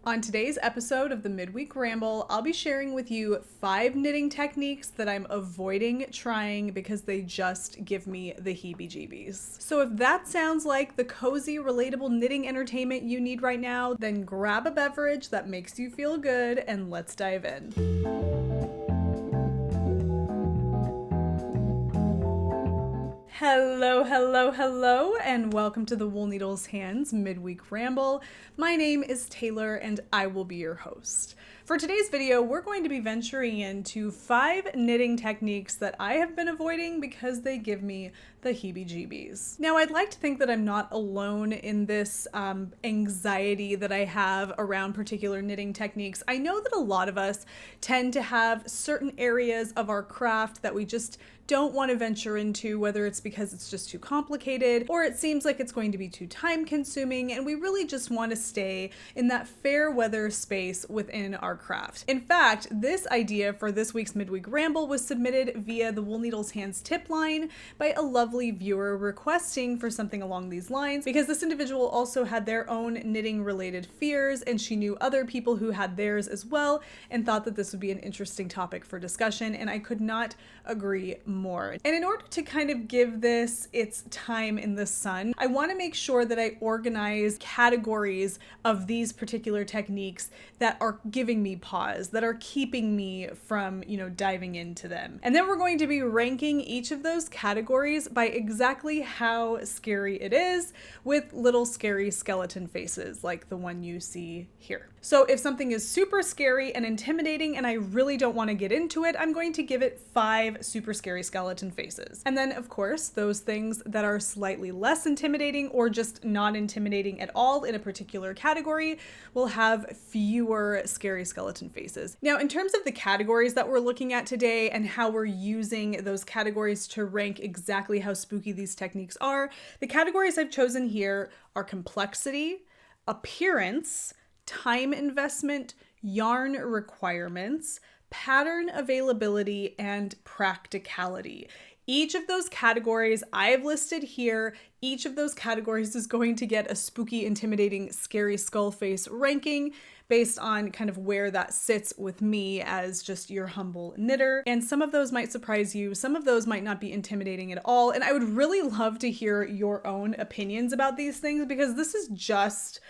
On today's episode of the Midweek Ramble, I'll be sharing with you 5 knitting techniques that I'm avoiding trying because they just give me the heebie-jeebies. So if that sounds like the cozy, relatable knitting entertainment you need right now, then grab a beverage that makes you feel good and let's dive in. Hello, and welcome to the Wool Needles Hands Midweek Ramble. My name is Tayler, and I will be your host. For today's video, we're going to be venturing into 5 knitting techniques that I have been avoiding because they give me the heebie-jeebies. Now, I'd like to think that I'm not alone in this anxiety that I have around particular knitting techniques. I know that a lot of us tend to have certain areas of our craft that we just don't want to venture into, whether it's because it's just too complicated or it seems like it's going to be too time consuming, and we really just want to stay in that fair weather space within our craft. In fact, this idea for this week's Midweek Ramble was submitted via the Wool Needles Hands tip line by a lovely viewer requesting for something along these lines, because this individual also had their own knitting related fears and she knew other people who had theirs as well and thought that this would be an interesting topic for discussion, and I could not agree more. And in order to kind of give this its time in the sun, I want to make sure that I organize categories of these particular techniques that are giving me pause, that are keeping me from, diving into them. And then we're going to be ranking each of those categories by exactly how scary it is, with little scary skeleton faces like the one you see here. So if something is super scary and intimidating and I really don't want to get into it, I'm going to give it 5 super scary skeleton faces. And then, of course, those things that are slightly less intimidating or just not intimidating at all in a particular category will have fewer scary skeleton faces. Now, in terms of the categories that we're looking at today and how we're using those categories to rank exactly how spooky these techniques are, the categories I've chosen here are complexity, appearance, time investment, yarn requirements, pattern availability, and practicality. Each of those categories I've listed here, each of those categories is going to get a spooky, intimidating, scary skull face ranking based on kind of where that sits with me as just your humble knitter. And some of those might surprise you, some of those might not be intimidating at all. And I would really love to hear your own opinions about these things, because this is just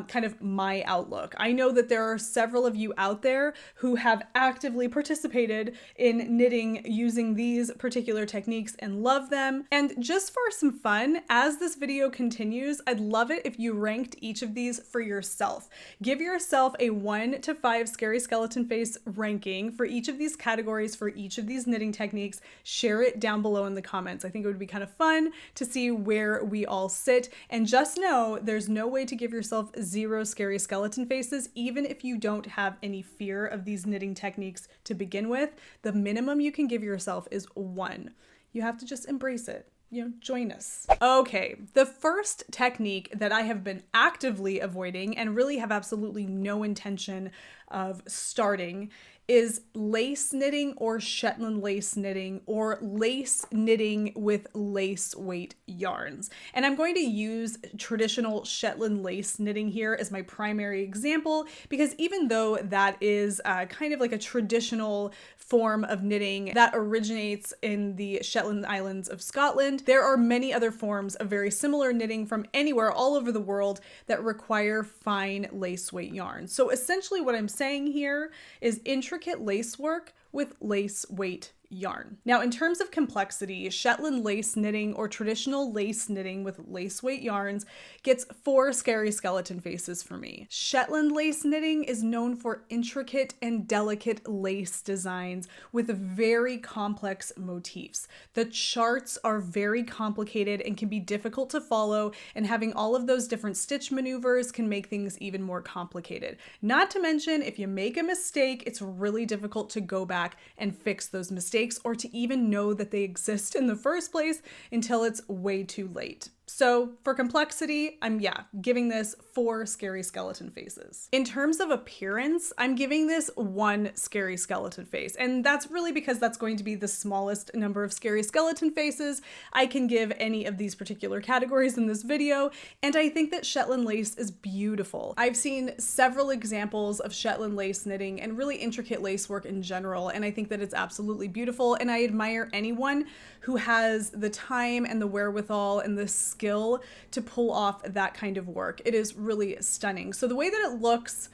kind of my outlook. I know that there are several of you out there who have actively participated in knitting using these particular techniques and love them. And just for some fun, as this video continues, I'd love it if you ranked each of these for yourself. Give yourself a 1 to 5 scary skeleton face ranking for each of these categories, for each of these knitting techniques. Share it down below in the comments. I think it would be kind of fun to see where we all sit. And just know there's no way to give yourself 0 scary skeleton faces, even if you don't have any fear of these knitting techniques to begin with. The minimum you can give yourself is 1. You have to just embrace it. Join us. Okay, the first technique that I have been actively avoiding and really have absolutely no intention of starting is lace knitting or Shetland lace knitting or lace knitting with lace weight yarns. And I'm going to use traditional Shetland lace knitting here as my primary example, because even though that is kind of like a traditional form of knitting that originates in the Shetland Islands of Scotland, there are many other forms of very similar knitting from anywhere all over the world that require fine lace weight yarn. So essentially what I'm saying here is intricate lace work with lace weight yarn. Now, in terms of complexity, Shetland lace knitting or traditional lace knitting with lace weight yarns gets 4 scary skeleton faces for me. Shetland lace knitting is known for intricate and delicate lace designs with very complex motifs. The charts are very complicated and can be difficult to follow, and having all of those different stitch maneuvers can make things even more complicated. Not to mention, if you make a mistake, it's really difficult to go back and fix those mistakes or to even know that they exist in the first place until it's way too late. So for complexity, I'm giving this 4 scary skeleton faces. In terms of appearance, I'm giving this 1 scary skeleton face. And that's really because that's going to be the smallest number of scary skeleton faces I can give any of these particular categories in this video. And I think that Shetland lace is beautiful. I've seen several examples of Shetland lace knitting and really intricate lace work in general. And I think that it's absolutely beautiful. And I admire anyone who has the time and the wherewithal and the skill to pull off that kind of work. It is really stunning. So the way that it looks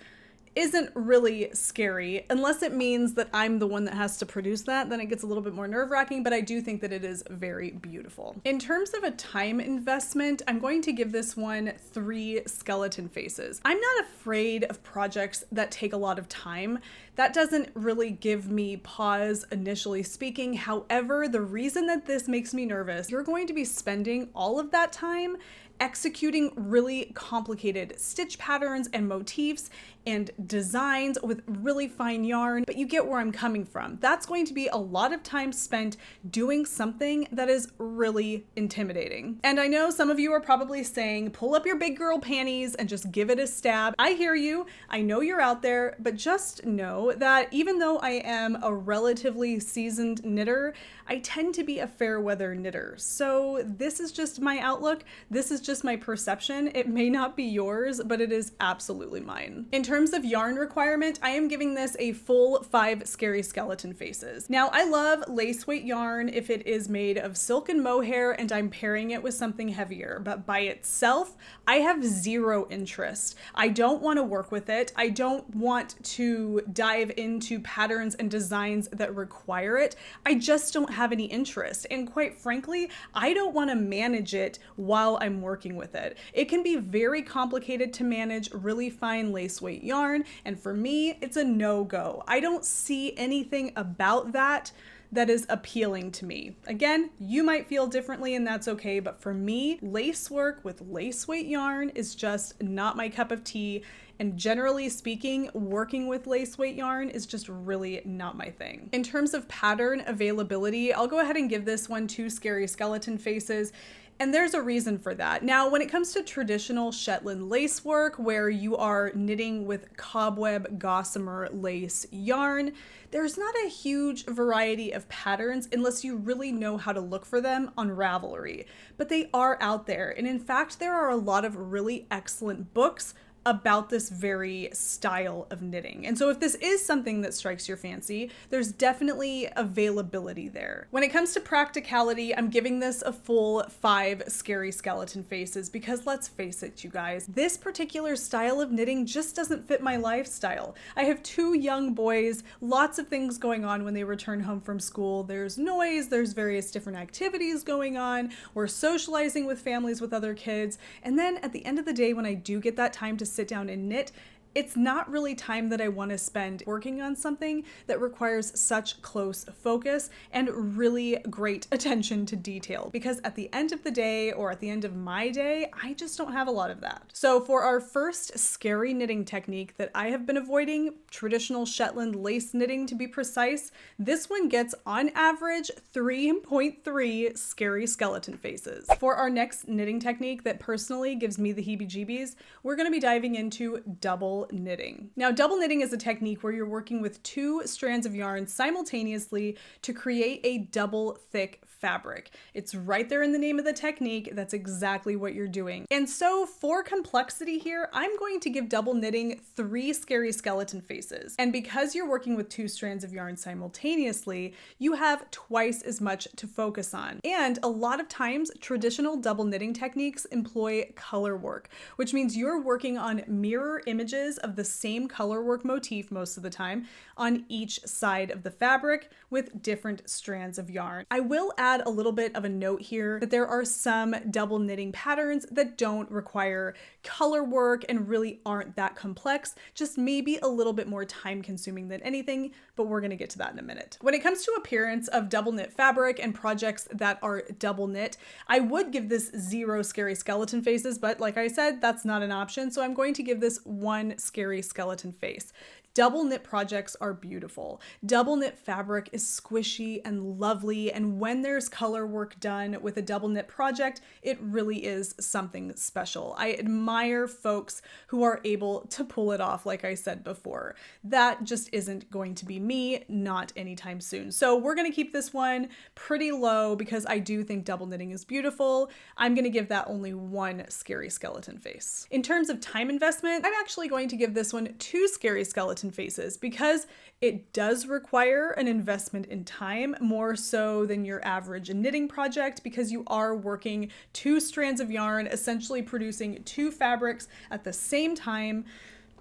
isn't really scary, unless it means that I'm the one that has to produce that, then it gets a little bit more nerve-wracking, but I do think that it is very beautiful. In terms of a time investment, I'm going to give this one 3 skeleton faces. I'm not afraid of projects that take a lot of time. That doesn't really give me pause initially speaking. However, the reason that this makes me nervous, you're going to be spending all of that time executing really complicated stitch patterns and motifs and designs with really fine yarn, but you get where I'm coming from. That's going to be a lot of time spent doing something that is really intimidating. And I know some of you are probably saying, pull up your big girl panties and just give it a stab. I hear you. I know you're out there, but just know that even though I am a relatively seasoned knitter, I tend to be a fair weather knitter. So this is just my outlook. This is just my perception. It may not be yours, but it is absolutely mine. In terms of yarn requirement, I am giving this a full 5 scary skeleton faces. Now, I love lace weight yarn if it is made of silk and mohair and I'm pairing it with something heavier, but by itself, I have 0 interest. I don't want to work with it. I don't want to dive into patterns and designs that require it. I just don't have any interest. And quite frankly, I don't want to manage it while I'm working with it. It can be very complicated to manage really fine lace weight yarn, and for me, it's a no-go. I don't see anything about that is appealing to me. Again, you might feel differently and that's okay, but for me, lace work with lace weight yarn is just not my cup of tea. And generally speaking, working with lace weight yarn is just really not my thing. In terms of pattern availability, I'll go ahead and give this one 2 scary skeleton faces. And there's a reason for that. Now, when it comes to traditional Shetland lace work, where you are knitting with cobweb gossamer lace yarn, there's not a huge variety of patterns unless you really know how to look for them on Ravelry. But they are out there. And in fact, there are a lot of really excellent books about this very style of knitting. And so if this is something that strikes your fancy, there's definitely availability there. When it comes to practicality, I'm giving this a full 5 scary skeleton faces because let's face it, you guys, this particular style of knitting just doesn't fit my lifestyle. I have 2 young boys, lots of things going on when they return home from school. There's noise, there's various different activities going on. We're socializing with families with other kids. And then at the end of the day, when I do get that time to sit down and knit, it's not really time that I want to spend working on something that requires such close focus and really great attention to detail. Because at the end of the day, or at the end of my day, I just don't have a lot of that. So for our first scary knitting technique that I have been avoiding, traditional Shetland lace knitting to be precise, this one gets on average 3.3 scary skeleton faces. For our next knitting technique that personally gives me the heebie-jeebies, we're going to be diving into double knitting. Now, double knitting is a technique where you're working with 2 strands of yarn simultaneously to create a double thick fabric. It's right there in the name of the technique. That's exactly what you're doing. And so for complexity here, I'm going to give double knitting 3 scary skeleton faces. And because you're working with 2 strands of yarn simultaneously, you have twice as much to focus on. And a lot of times, traditional double knitting techniques employ color work, which means you're working on mirror images of the same color work motif most of the time on each side of the fabric with different strands of yarn. I will add a little bit of a note here that there are some double knitting patterns that don't require color work and really aren't that complex, just maybe a little bit more time consuming than anything, but we're gonna get to that in a minute. When it comes to appearance of double knit fabric and projects that are double knit, I would give this 0 scary skeleton faces, but like I said, that's not an option. So I'm going to give this 1 scary skeleton face. Double knit projects are beautiful. Double knit fabric is squishy and lovely, and when there's color work done with a double knit project, it really is something special. I admire folks who are able to pull it off, like I said before. That just isn't going to be me, not anytime soon. So we're going to keep this one pretty low because I do think double knitting is beautiful. I'm going to give that only one scary skeleton face. In terms of time investment, I'm actually going to give this one 2 scary skeleton faces because it does require an investment in time, more so than your average knitting project, because you are working 2 strands of yarn, essentially producing 2 fabrics at the same time.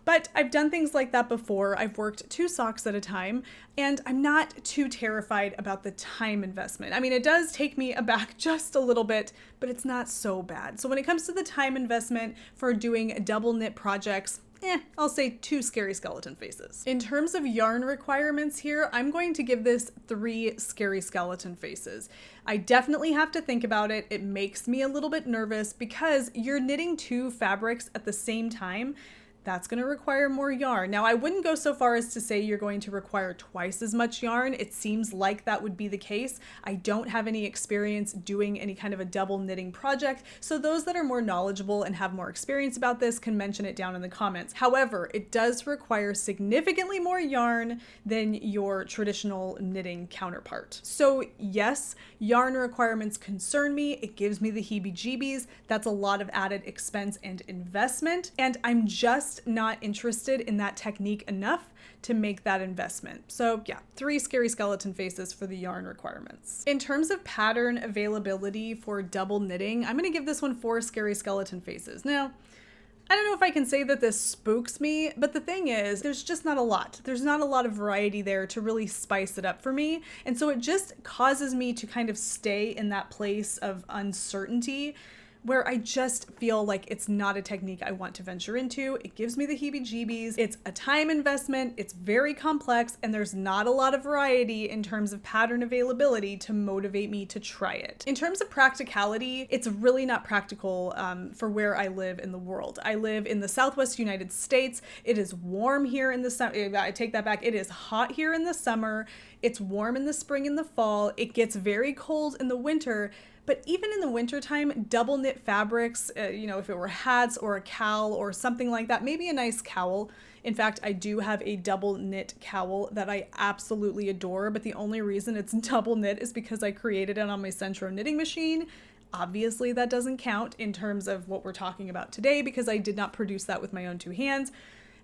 But I've done things like that before. I've worked 2 socks at a time, and I'm not too terrified about the time investment. I mean, it does take me aback just a little bit, but it's not so bad. So when it comes to the time investment for doing double knit projects, I'll say 2 scary skeleton faces. In terms of yarn requirements here, I'm going to give this 3 scary skeleton faces. I definitely have to think about it. It makes me a little bit nervous because you're knitting 2 fabrics at the same time. That's going to require more yarn. Now, I wouldn't go so far as to say you're going to require twice as much yarn. It seems like that would be the case. I don't have any experience doing any kind of a double knitting project, so those that are more knowledgeable and have more experience about this can mention it down in the comments. However, it does require significantly more yarn than your traditional knitting counterpart. So yes, yarn requirements concern me. It gives me the heebie-jeebies. That's a lot of added expense and investment, and I'm just not interested in that technique enough to make that investment. So yeah, 3 scary skeleton faces for the yarn requirements. In terms of pattern availability for double knitting, I'm going to give this one 4 scary skeleton faces. Now, I don't know if I can say that this spooks me, but the thing is, there's just not a lot. There's not a lot of variety there to really spice it up for me. And so it just causes me to kind of stay in that place of uncertainty where I just feel like it's not a technique I want to venture into. It gives me the heebie-jeebies. It's a time investment, it's very complex, and there's not a lot of variety in terms of pattern availability to motivate me to try it. In terms of practicality, it's really not practical for where I live in the world. I live in the Southwest United States. It is warm here in the summer. I take that back. It is hot here in the summer. It's warm in the spring and the fall. It gets very cold in the winter. But even in the wintertime, double knit fabrics, if it were hats or a cowl or something like that, maybe a nice cowl. In fact, I do have a double knit cowl that I absolutely adore, but the only reason it's double knit is because I created it on my Centro knitting machine. Obviously, that doesn't count in terms of what we're talking about today because I did not produce that with my own 2 hands.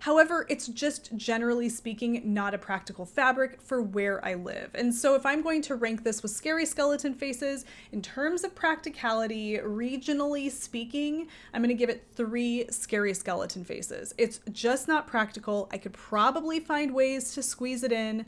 However, it's just generally speaking not a practical fabric for where I live. And so if I'm going to rank this with scary skeleton faces, in terms of practicality, regionally speaking, I'm going to give it 3 scary skeleton faces. It's just not practical. I could probably find ways to squeeze it in,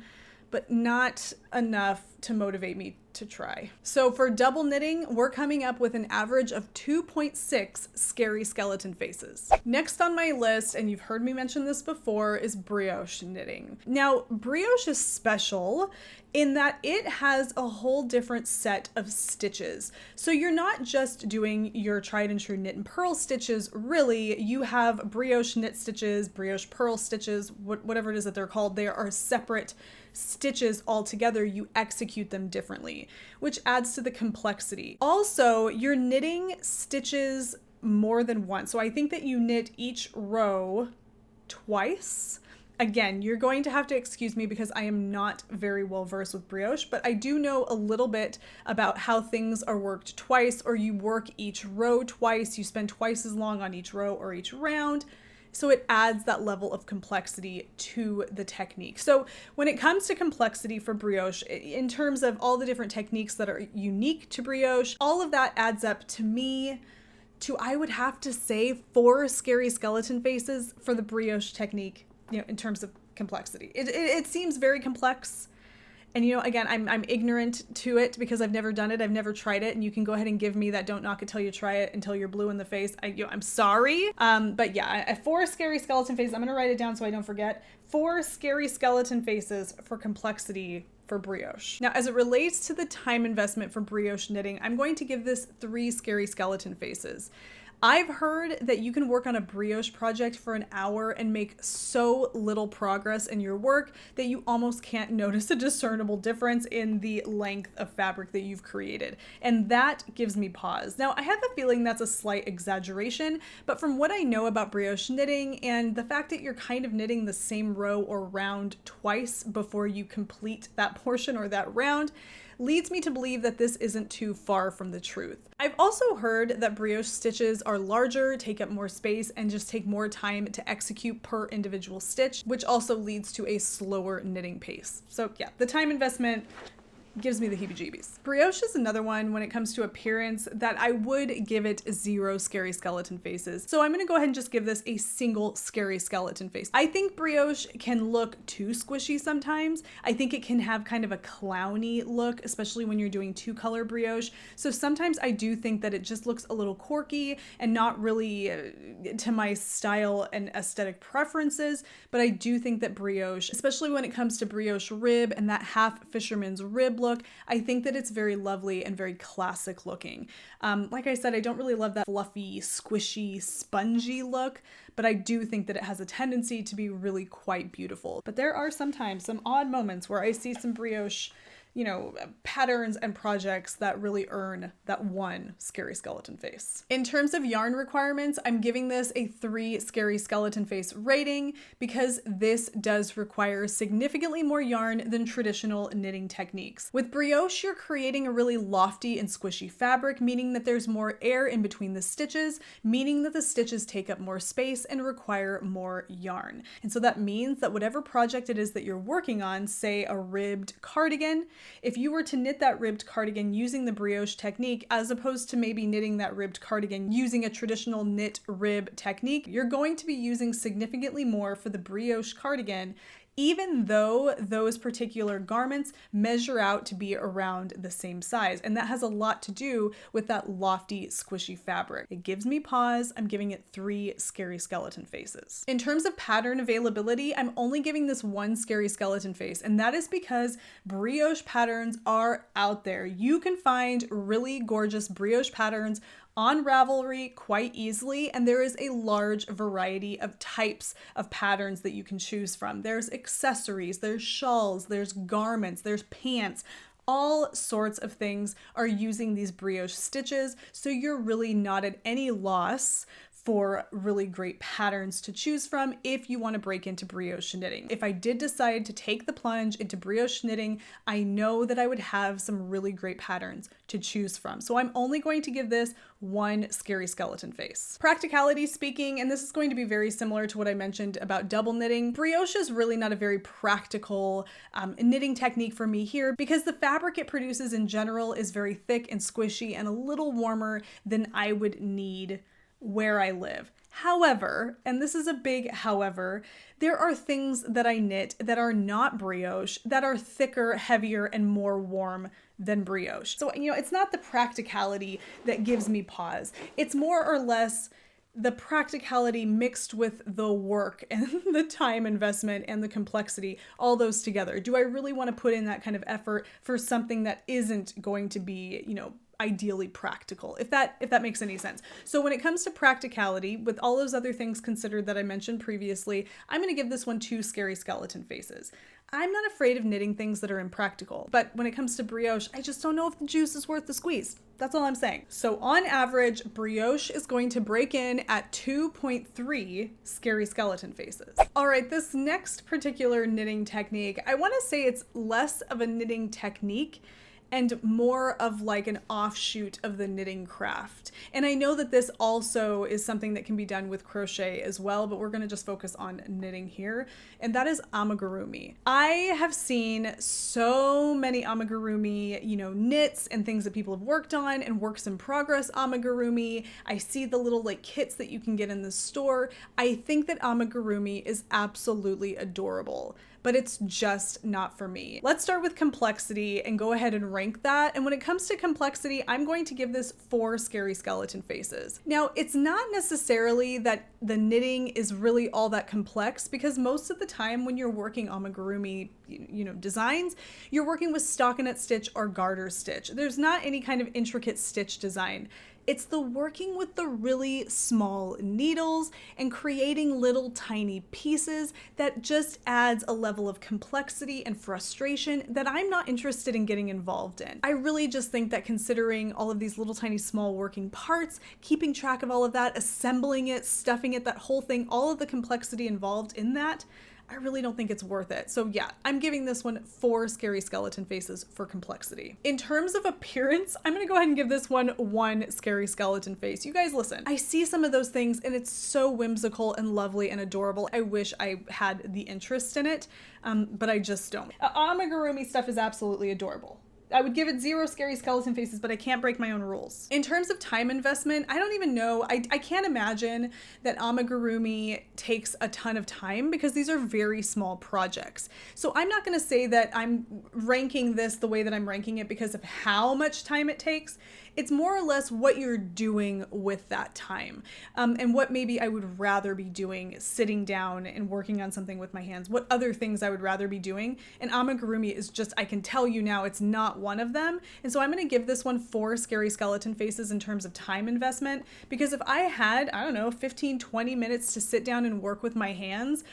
but not enough to motivate me to try. So for double knitting, we're coming up with an average of 2.6 scary skeleton faces. Next on my list, and you've heard me mention this before, is brioche knitting. Now, brioche is special in that it has a whole different set of stitches. So you're not just doing your tried and true knit and purl stitches, really. You have brioche knit stitches, brioche purl stitches, whatever it is that they're called. They are separate stitches altogether. You execute them differently, which adds to the complexity. Also, you're knitting stitches more than once. So I think that you knit each row twice. Again, you're going to have to excuse me because I am not very well versed with brioche, but I do know a little bit about how things are worked twice, or you work each row twice, you spend twice as long on each row or each round. So it adds that level of complexity to the technique. So when it comes to complexity for brioche, in terms of all the different techniques that are unique to brioche, all of that adds up to me to, I would have to say, 4 scary skeleton faces for the brioche technique, in terms of complexity. It seems very complex. And again, I'm ignorant to it because I've never done it. I've never tried it. And you can go ahead and give me that don't knock it till you try it until you're blue in the face. I'm sorry. But yeah, 4 scary skeleton faces. I'm going to write it down so I don't forget. 4 scary skeleton faces for complexity for brioche. Now, as it relates to the time investment for brioche knitting, I'm going to give this 3 scary skeleton faces. I've heard that you can work on a brioche project for an hour and make so little progress in your work that you almost can't notice a discernible difference in the length of fabric that you've created. And that gives me pause. Now, I have a feeling that's a slight exaggeration, but from what I know about brioche knitting and the fact that you're kind of knitting the same row or round twice before you complete that portion or that round, leads me to believe that this isn't too far from the truth. I've also heard that brioche stitches are larger, take up more space, and just take more time to execute per individual stitch, which also leads to a slower knitting pace. So yeah, the time investment gives me the heebie-jeebies. Brioche is another one when it comes to appearance that I would give it 0 scary skeleton faces. So I'm gonna go ahead and just give this a single scary skeleton face. I think brioche can look too squishy sometimes. I think it can have kind of a clowny look, especially when you're doing 2-color brioche. So sometimes I do think that it just looks a little quirky and not really to my style and aesthetic preferences, but I do think that brioche, especially when it comes to brioche rib and that half fisherman's rib look, I think that it's very lovely and very classic looking. Like I said, I don't really love that fluffy, squishy, spongy look, but I do think that it has a tendency to be really quite beautiful. But there are sometimes some odd moments where I see some brioche, you know, patterns and projects that really earn that 1 scary skeleton face. In terms of yarn requirements, I'm giving this a 3 scary skeleton face rating because this does require significantly more yarn than traditional knitting techniques. With brioche, you're creating a really lofty and squishy fabric, meaning that there's more air in between the stitches, meaning that the stitches take up more space and require more yarn. And so that means that whatever project it is that you're working on, say a ribbed cardigan, if you were to knit that ribbed cardigan using the brioche technique, as opposed to maybe knitting that ribbed cardigan using a traditional knit rib technique, you're going to be using significantly more for the brioche cardigan, even though those particular garments measure out to be around the same size. And that has a lot to do with that lofty, squishy fabric. It gives me pause. I'm giving it 3 scary skeleton faces. In terms of pattern availability, I'm only giving this 1 scary skeleton face, and that is because brioche patterns are out there. You can find really gorgeous brioche patterns on Ravelry quite easily, and there is a large variety of types of patterns that you can choose from. There's accessories, there's shawls, there's garments, there's pants. All sorts of things are using these brioche stitches, so you're really not at any loss for really great patterns to choose from if you want to break into brioche knitting. If I did decide to take the plunge into brioche knitting, I know that I would have some really great patterns to choose from. So I'm only going to give this 1 scary skeleton face. Practicality speaking, and this is going to be very similar to what I mentioned about double knitting, brioche is really not a very practical knitting technique for me here because the fabric it produces in general is very thick and squishy and a little warmer than I would need where I live. However, and this is a big however, there are things that I knit that are not brioche that are thicker, heavier, and more warm than brioche. So, you know, it's not the practicality that gives me pause. It's more or less the practicality mixed with the work and the time investment and the complexity, all those together. Do I really want to put in that kind of effort for something that isn't going to be, you know, ideally practical, if that makes any sense. So when it comes to practicality, with all those other things considered that I mentioned previously, I'm going to give this one 2 scary skeleton faces. I'm not afraid of knitting things that are impractical, but when it comes to brioche, I just don't know if the juice is worth the squeeze. That's all I'm saying. So on average, brioche is going to break in at 2.3 scary skeleton faces. All right, this next particular knitting technique, I want to say it's less of a knitting technique and more of like an offshoot of the knitting craft. And I know that this also is something that can be done with crochet as well, but we're gonna just focus on knitting here, and that is amigurumi. I have seen so many amigurumi, you know, knits and things that people have worked on and works in progress amigurumi. I see the little like kits that you can get in the store. I think that amigurumi is absolutely adorable, but it's just not for me. Let's start with complexity and go ahead and rank that. And when it comes to complexity, I'm going to give this 4 scary skeleton faces. Now, it's not necessarily that the knitting is really all that complex, because most of the time when you're working amigurumi, you know, designs, you're working with stockinette stitch or garter stitch. There's not any kind of intricate stitch design. It's the working with the really small needles and creating little tiny pieces that just adds a level of complexity and frustration that I'm not interested in getting involved in. I really just think that considering all of these little tiny small working parts, keeping track of all of that, assembling it, stuffing it, that whole thing, all of the complexity involved in that, I really don't think it's worth it. So yeah, I'm giving this one 4 scary skeleton faces for complexity. In terms of appearance, I'm gonna go ahead and give this one 1 scary skeleton face. You guys listen, I see some of those things and it's so whimsical and lovely and adorable. I wish I had the interest in it, but I just don't. Amigurumi stuff is absolutely adorable. I would give it 0 scary skeleton faces, but I can't break my own rules. In terms of time investment, I don't even know. I can't imagine that amigurumi takes a ton of time because these are very small projects. So I'm not gonna say that I'm ranking this the way that I'm ranking it because of how much time it takes. It's more or less what you're doing with that time, and what maybe I would rather be doing sitting down and working on something with my hands, what other things I would rather be doing. And amigurumi is just, I can tell you now, it's not one of them. And so I'm going to give this one 4 scary skeleton faces in terms of time investment, because if I had, I don't know, 15-20 minutes to sit down and work with my hands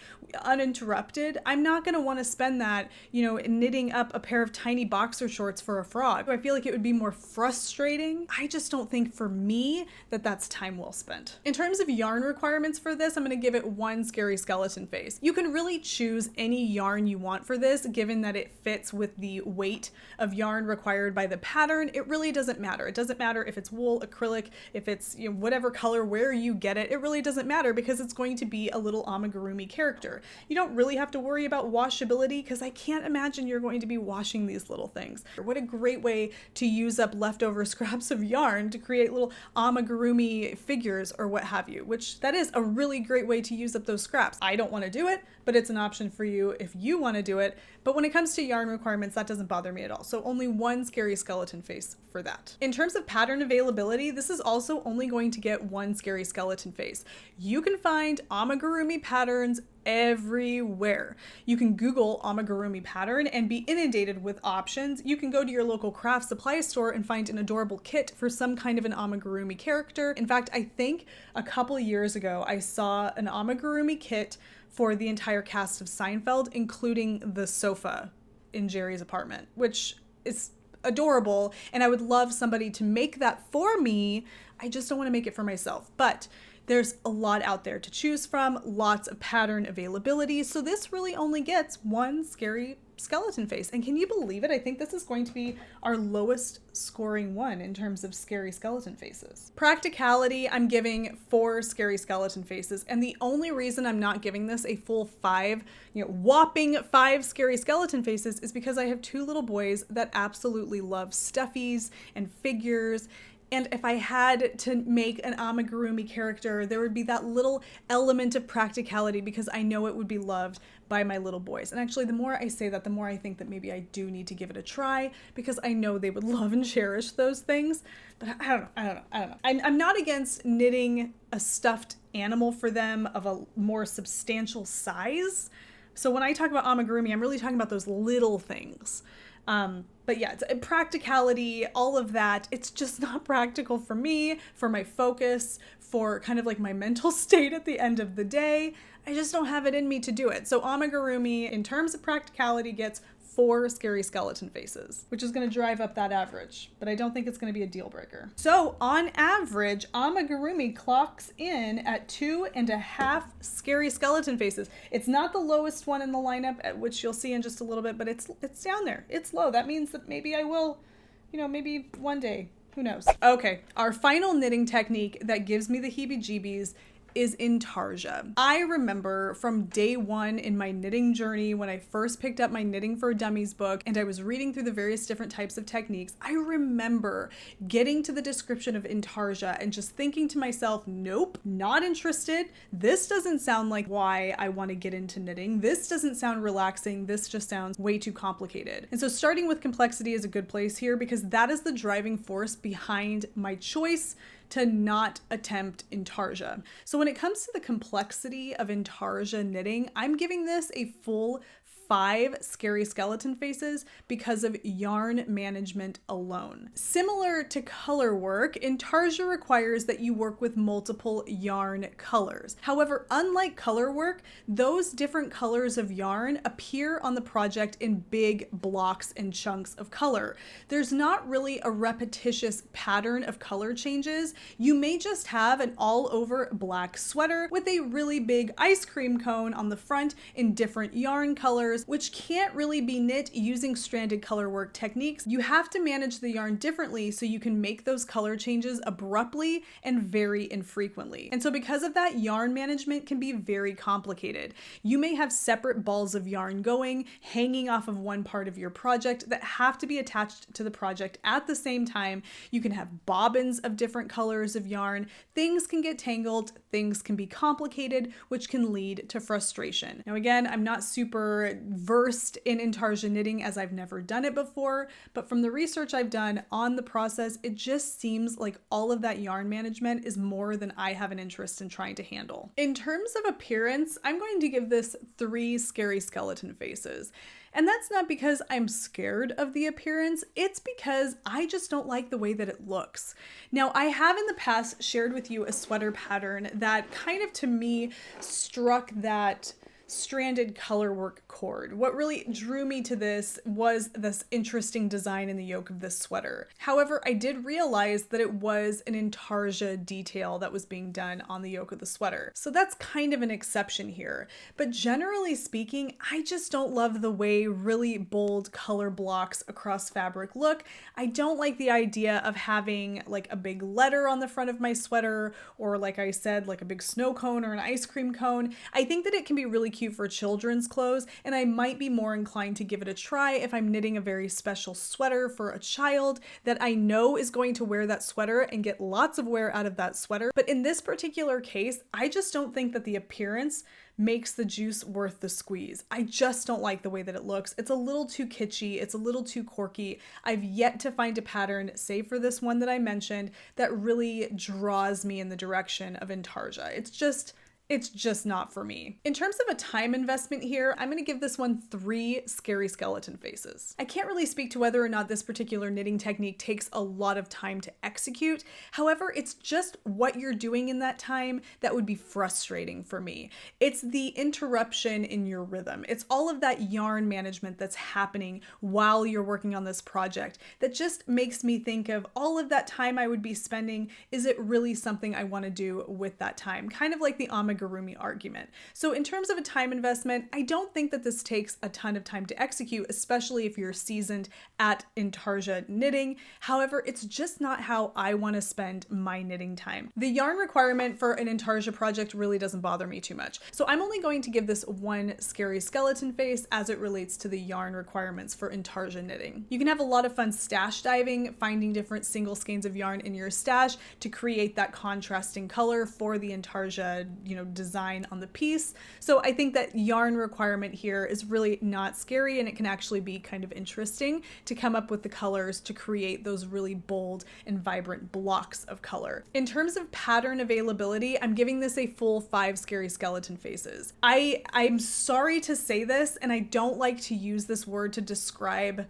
uninterrupted, I'm not going to want to spend that, you know, knitting up a pair of tiny boxer shorts for a frog. I feel like it would be more frustrating. I just don't think for me that that's time well spent. In terms of yarn requirements for this, I'm going to give it 1 scary skeleton face. You can really choose any yarn you want for this, given that it fits with the weight of yarn required by the pattern. It really doesn't matter. It doesn't matter if it's wool, acrylic, if it's, you know, whatever color, where you get it. It really doesn't matter because it's going to be a little amigurumi character. You don't really have to worry about washability because I can't imagine you're going to be washing these little things. What a great way to use up leftover scraps of yarn to create little amigurumi figures or what have you, which that is a really great way to use up those scraps. I don't want to do it, but it's an option for you if you want to do it. But when it comes to yarn requirements, that doesn't bother me at all. So only 1 scary skeleton face for that. In terms of pattern availability, this is also only going to get 1 scary skeleton face. You can find amigurumi patterns everywhere. You can Google amigurumi pattern and be inundated with options. You can go to your local craft supply store and find an adorable kit for some kind of an amigurumi character. In fact, I think a couple years ago, I saw an amigurumi kit for the entire cast of Seinfeld, including the sofa in Jerry's apartment, which is adorable. And I would love somebody to make that for me. I just don't want to make it for myself. But there's a lot out there to choose from, lots of pattern availability. So this really only gets 1 scary skeleton face. And can you believe it? I think this is going to be our lowest scoring one in terms of scary skeleton faces. Practicality, I'm giving 4 scary skeleton faces. And the only reason I'm not giving this a full 5, whopping 5 scary skeleton faces is because I have 2 little boys that absolutely love stuffies and figures. And if I had to make an amigurumi character, there would be that little element of practicality because I know it would be loved by my little boys. And actually, the more I say that, the more I think that maybe I do need to give it a try because I know they would love and cherish those things. But I don't know. I'm not against knitting a stuffed animal for them of a more substantial size. So when I talk about amigurumi, I'm really talking about those little things. But yeah, it's practicality, all of that. It's just not practical for me, for my focus, for kind of like my mental state at the end of the day. I just don't have it in me to do it. So amigurumi, in terms of practicality, gets 4 scary skeleton faces, which is going to drive up that average, but I don't think it's going to be a deal breaker. So on average, amigurumi clocks in at 2.5 scary skeleton faces. It's not the lowest one in the lineup, at which you'll see in just a little bit, but it's down there. It's low. That means that maybe I will, maybe one day, who knows? Okay, our final knitting technique that gives me the heebie-jeebies is Intarsia. I remember from day one in my knitting journey when I first picked up my Knitting for Dummies book and I was reading through the various different types of techniques, I remember getting to the description of Intarsia and just thinking to myself, nope, not interested. This doesn't sound like why I want to get into knitting. This doesn't sound relaxing. This just sounds way too complicated. And so starting with complexity is a good place here because that is the driving force behind my choice to not attempt Intarsia. So when it comes to the complexity of Intarsia knitting, I'm giving this a full 5 scary skeleton faces because of yarn management alone. Similar to color work, Intarsia requires that you work with multiple yarn colors. However, unlike color work, those different colors of yarn appear on the project in big blocks and chunks of color. There's not really a repetitious pattern of color changes. You may just have an all over black sweater with a really big ice cream cone on the front in different yarn colors, which can't really be knit using stranded color work techniques. You have to manage the yarn differently so you can make those color changes abruptly and very infrequently. And so because of that, yarn management can be very complicated. You may have separate balls of yarn going, hanging off of one part of your project that have to be attached to the project at the same time. You can have bobbins of different colors of yarn. Things can get tangled, things can be complicated, which can lead to frustration. Now again, I'm not super versed in Intarsia knitting as I've never done it before, but from the research I've done on the process, it just seems like all of that yarn management is more than I have an interest in trying to handle. In terms of appearance, I'm going to give this 3 scary skeleton faces. And that's not because I'm scared of the appearance, it's because I just don't like the way that it looks. Now, I have in the past shared with you a sweater pattern that kind of to me struck that stranded color work chord. What really drew me to this was this interesting design in the yoke of this sweater. However, I did realize that it was an Intarsia detail that was being done on the yoke of the sweater. So that's kind of an exception here. But generally speaking, I just don't love the way really bold color blocks across fabric look. I don't like the idea of having like a big letter on the front of my sweater, or like I said, like a big snow cone or an ice cream cone. I think that it can be really cute for children's clothes, and I might be more inclined to give it a try if I'm knitting a very special sweater for a child that I know is going to wear that sweater and get lots of wear out of that sweater. But in this particular case, I just don't think that the appearance makes the juice worth the squeeze. I just don't like the way that it looks. It's a little too kitschy. It's a little too quirky. I've yet to find a pattern, save for this one that I mentioned, that really draws me in the direction of Intarsia. It's just not for me. In terms of a time investment here, I'm going to give this one 3 scary skeleton faces. I can't really speak to whether or not this particular knitting technique takes a lot of time to execute. However, it's just what you're doing in that time that would be frustrating for me. It's the interruption in your rhythm. It's all of that yarn management that's happening while you're working on this project that just makes me think of all of that time I would be spending. Is it really something I want to do with that time? Kind of like the Amigurumi argument. So in terms of a time investment, I don't think that this takes a ton of time to execute, especially if you're seasoned at Intarsia knitting. However, it's just not how I want to spend my knitting time. The yarn requirement for an Intarsia project really doesn't bother me too much. So I'm only going to give this 1 scary skeleton face as it relates to the yarn requirements for Intarsia knitting. You can have a lot of fun stash diving, finding different single skeins of yarn in your stash to create that contrasting color for the Intarsia, design on the piece. So I think that yarn requirement here is really not scary, and it can actually be kind of interesting to come up with the colors to create those really bold and vibrant blocks of color. In terms of pattern availability, I'm giving this a full 5 scary skeleton faces. I'm sorry to say this, and I don't like to use this word to describe,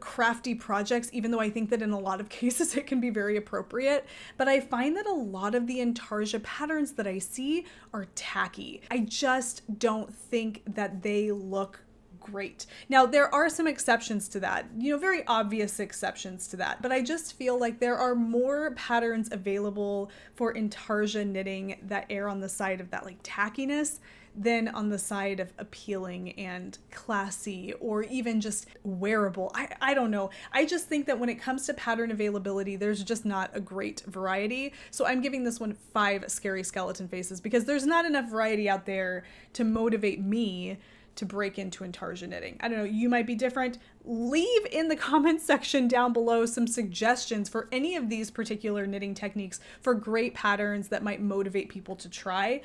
crafty projects, even though I think that in a lot of cases it can be very appropriate. But I find that a lot of the Intarsia patterns that I see are tacky. I just don't think that they look great. Now, there are some exceptions to that, very obvious exceptions to that, but I just feel like there are more patterns available for Intarsia knitting that err on the side of that tackiness than on the side of appealing and classy, or even just wearable. I don't know. I just think that when it comes to pattern availability, there's just not a great variety. So I'm giving this one 5 scary skeleton faces because there's not enough variety out there to motivate me to break into Intarsia knitting. I don't know, you might be different. Leave in the comments section down below some suggestions for any of these particular knitting techniques for great patterns that might motivate people to try.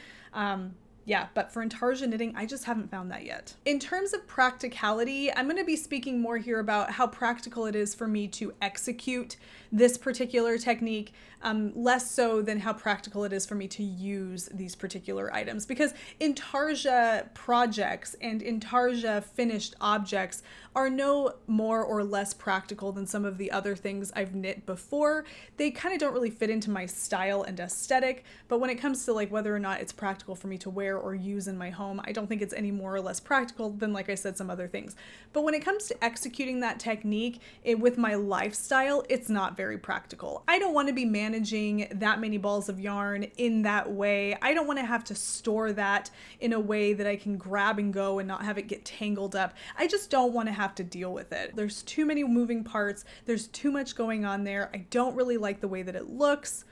Yeah, but for Intarsia knitting, I just haven't found that yet. In terms of practicality, I'm going to be speaking more here about how practical it is for me to execute this particular technique, less so than how practical it is for me to use these particular items. Because Intarsia projects and Intarsia finished objects are no more or less practical than some of the other things I've knit before. They kind of don't really fit into my style and aesthetic, but when it comes to like whether or not it's practical for me to wear or use in my home, I don't think it's any more or less practical than, like I said, some other things. But when it comes to executing that technique with my lifestyle, it's not very practical. I don't want to be managing that many balls of yarn in that way. I don't want to have to store that in a way that I can grab and go and not have it get tangled up. I just don't want to have to deal with it. There's too many moving parts. There's too much going on there. I don't really like the way that it looks.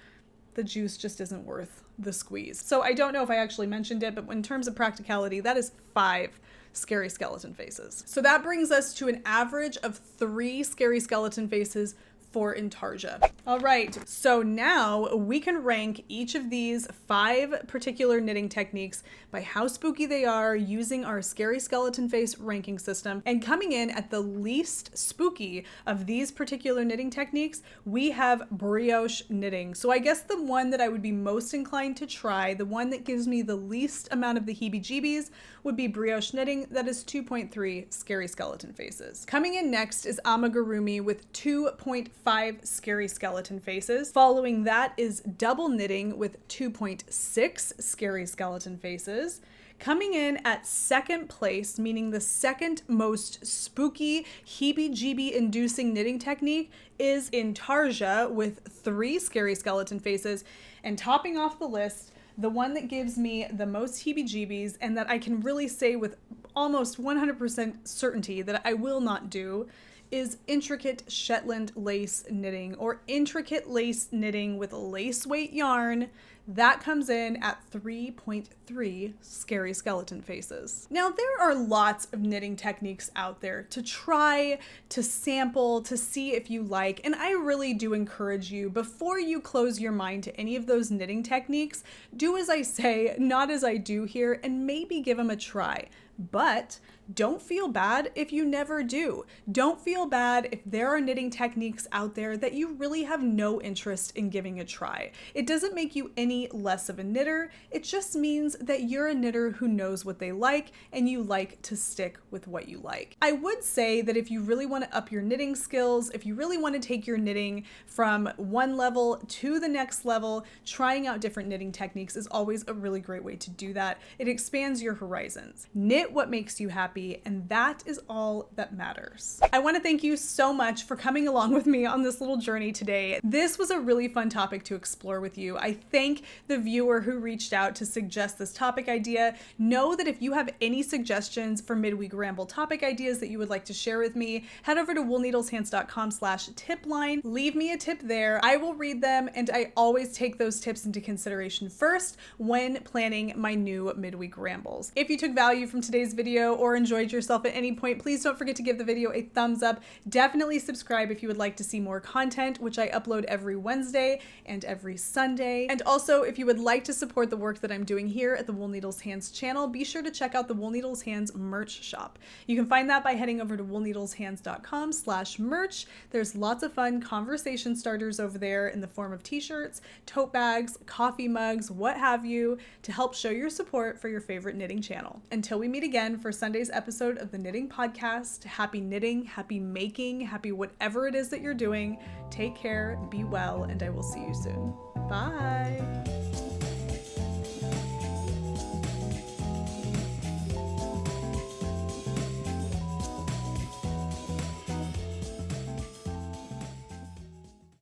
The juice just isn't worth the squeeze. So I don't know if I actually mentioned it, but in terms of practicality, that is 5 scary skeleton faces. So that brings us to an average of 3 scary skeleton faces for Intarsia. All right, so now we can rank each of these 5 particular knitting techniques by how spooky they are using our scary skeleton face ranking system. And coming in at the least spooky of these particular knitting techniques, we have Brioche Knitting. So I guess the one that I would be most inclined to try, the one that gives me the least amount of the heebie-jeebies, would be Brioche Knitting. That is 2.3 scary skeleton faces. Coming in next is Amigurumi with 2.5 scary skeleton faces. Following that is Double Knitting with 2.6 scary skeleton faces. Coming in at second place, meaning the second most spooky, heebie-jeebie inducing knitting technique, is Intarsia with 3 scary skeleton faces. And topping off the list, the one that gives me the most heebie-jeebies and that I can really say with almost 100% certainty that I will not do is Intricate Shetland Lace Knitting, or Intricate Lace Knitting with lace weight yarn. That comes in at 3.3 scary skeleton faces. Now, there are lots of knitting techniques out there to try, to sample, to see if you like, and I really do encourage you, before you close your mind to any of those knitting techniques, do as I say, not as I do here, and maybe give them a try. But don't feel bad if you never do. Don't feel bad if there are knitting techniques out there that you really have no interest in giving a try. It doesn't make you any less of a knitter. It just means that you're a knitter who knows what they like and you like to stick with what you like. I would say that if you really want to up your knitting skills, if you really want to take your knitting from one level to the next level, trying out different knitting techniques is always a really great way to do that. It expands your horizons. Knit what makes you happy, and that is all that matters. I want to thank you so much for coming along with me on this little journey today. This was a really fun topic to explore with you. I thank the viewer who reached out to suggest this topic idea. Know that if you have any suggestions for midweek ramble topic ideas that you would like to share with me, head over to woolneedleshands.com/tipline. Leave me a tip there. I will read them, and I always take those tips into consideration first when planning my new midweek rambles. If you took value from today's video or enjoyed yourself at any point, please don't forget to give the video a thumbs up. Definitely subscribe if you would like to see more content, which I upload every Wednesday and every Sunday. And also, if you would like to support the work that I'm doing here at the Wool Needles Hands channel, be sure to check out the Wool Needles Hands merch shop. You can find that by heading over to woolneedleshands.com/merch. There's lots of fun conversation starters over there in the form of t-shirts, tote bags, coffee mugs, what have you, to help show your support for your favorite knitting channel. Until we meet again for Sunday's episode of the Knitting Podcast, happy knitting, happy making, happy whatever it is that you're doing. Take care, be well, and I will see you soon. Bye.